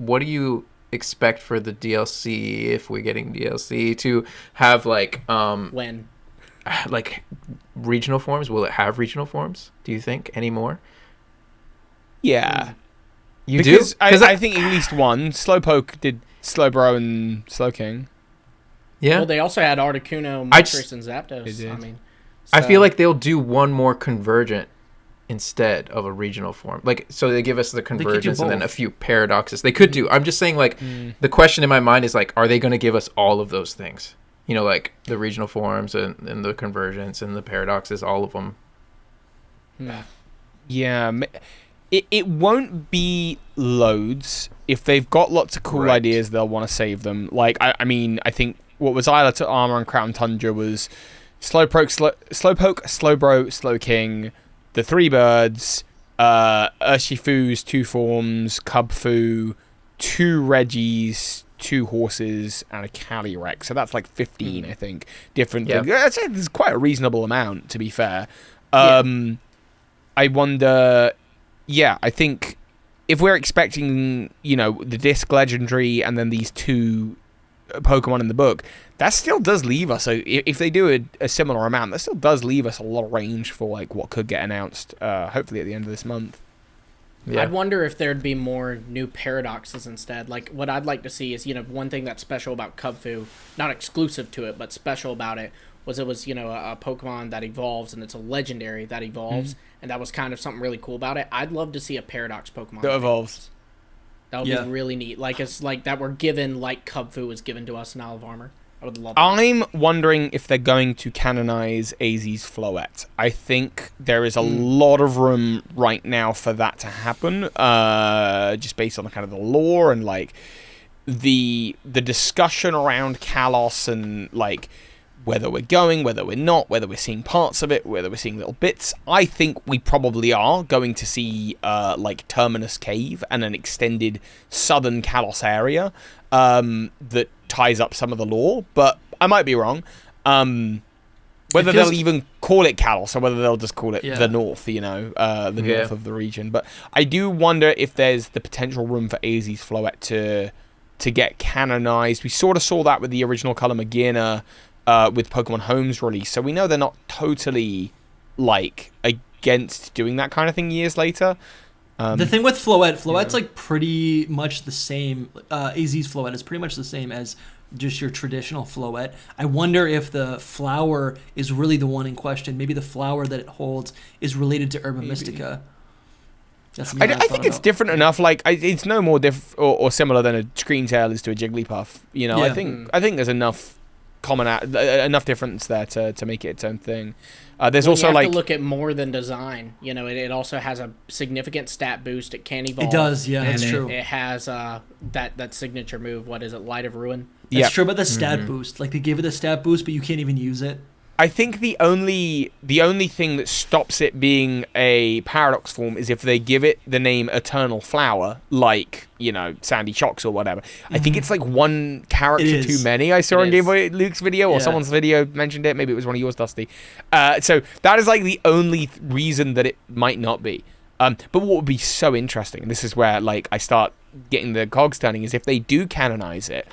what do you expect for the DLC, if we're getting DLC, to have like when like regional forms? Will it have regional forms, do you think, anymore? Yeah. You because do? I think at least one. Slowpoke did Slowbro and Slowking. Yeah. Well, they also had Articuno, Moltres, and Zapdos. I mean, I feel like they'll do one more convergent instead of a regional form. Like, so they give us the convergence and then a few paradoxes. They could do. I'm just saying, like, the question in my mind is, like, are they going to give us all of those things? You know, like the regional forms and the convergence and the paradoxes, all of them. Yeah. It won't be loads. If they've got lots of cool ideas, they'll want to save them. Like, I mean, I think what was Isla to Armor and Crown Tundra was Slowpoke, Slowbro, Slowking, the 3 birds, Urshifu's 2 forms, Cubfu, 2 Reggies, 2 horses, and a Calyrex. So that's like 15, I think, different things. I'd say there's quite a reasonable amount, to be fair. I wonder... Yeah, I think if we're expecting, you know, the Disc Legendary and then these 2 Pokemon in the book, that still does leave us, if they do a similar amount, that still does leave us a lot of range for like what could get announced, hopefully at the end of this month. Yeah. I'd wonder if there'd be more new paradoxes instead. Like, what I'd like to see is, you know, one thing that's special about Cubfu, not exclusive to it, but special about it, was it was, you know, a Pokemon that evolves, and it's a legendary that evolves, and that was kind of something really cool about it. I'd love to see a Paradox Pokemon that evolves. That would be really neat. Like, it's like that we're given, like Cubfu was given to us in Isle of Armor. I would love that. I'm wondering if they're going to canonize AZ's Floette. I think there is a lot of room right now for that to happen, just based on the kind of the lore and, like, the discussion around Kalos and, like, whether we're going, whether we're not, whether we're seeing parts of it, whether we're seeing little bits. I think we probably are going to see, like, Terminus Cave and an extended southern Kalos area that ties up some of the lore, but I might be wrong. Whether they'll even call it Kalos or whether they'll just call it the North, you know, the north of the region. But I do wonder if there's the potential room for AZ's Floette to get canonized. We sort of saw that with the original Color Magina, with Pokemon Home's release, so we know they're not totally, like, against doing that kind of thing years later. The thing with Floette's like pretty much the same. AZ's Floette is pretty much the same as just your traditional Floette. I wonder if the flower is really the one in question. Maybe the flower that it holds is related to Herba Mystica. I think it's different enough. Like, it's no more or similar than a Screamtail is to a Jigglypuff. You know, I think there's enough enough difference there to make it its own thing. There's also, you have like, to look at more than design. You know, it also has a significant stat boost. It can evolve. It does, yeah, that's true. It has that signature move. What is it? Light of Ruin. That's true about the stat boost. Like, they give it a stat boost, but you can't even use it. I think the only thing that stops it being a paradox form is if they give it the name Eternal Flower, like, you know, Sandy Shocks or whatever. I think it's like one character too many. I saw on Game Boy Luke's video, or someone's video mentioned it. Maybe it was one of yours, Dusty. So that is like the only reason that it might not be. But what would be so interesting, and this is where, like, I start getting the cogs turning, is if they do canonize it,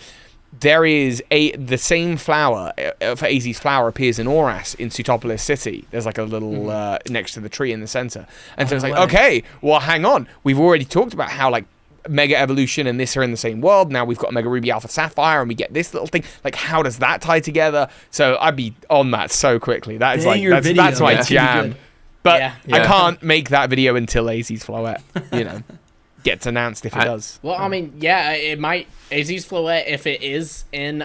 there is the same flower for AZ's flower appears in Oras in Sutopolis City. There's like a little next to the tree in the center, and so it's like, okay, well, hang on, we've already talked about how, like, Mega Evolution and this are in the same world. Now we've got Mega Ruby Alpha Sapphire, and we get this little thing. Like, how does that tie together? So I'd be on that so quickly. That is that's my jam. But I can't make that video until AZ's Floette, you know, gets announced if it does. Well, I mean, it might. AZ's Floette, if it is in,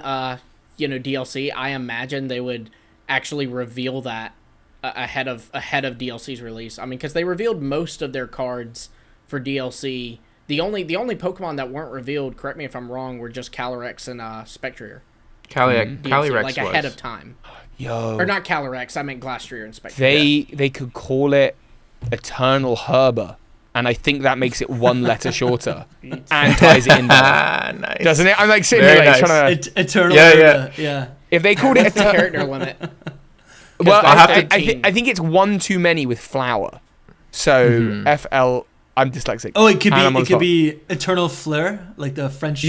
DLC, I imagine they would actually reveal that ahead of DLC's release. I mean, because they revealed most of their cards for DLC. The only Pokemon that weren't revealed, correct me if I'm wrong, were just Calyrex and Spectrier. Calyrex like ahead of time. Yo. Or not Calyrex, I meant Glastrier and Spectrier. They could call it Eternal Herba, and I think that makes it one letter shorter and ties it in there. Nice. Doesn't it? I'm like sitting here like trying to... Eternal Herba, yeah. If they called it... the character limit? Well, I think it's one too many with flower. So I'm dyslexic. Oh, it could And I'm be on it the could spot. be eternal fleur, like the French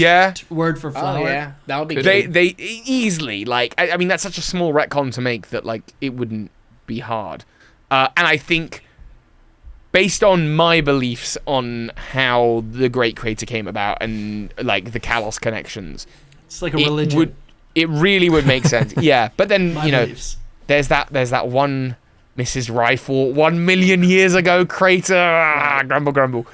word for Oh flower. yeah, that would be good. They easily, like, I mean, that's such a small retcon to make that, like, it wouldn't be hard. And I think, based on my beliefs on how the Great Creator came about and, like, the Kalos connections, It's like a religion. It really would make sense. Yeah, but then, My you know, beliefs. there's that one Mrs. Rifle 1 million years ago crater. Grumble, grumble.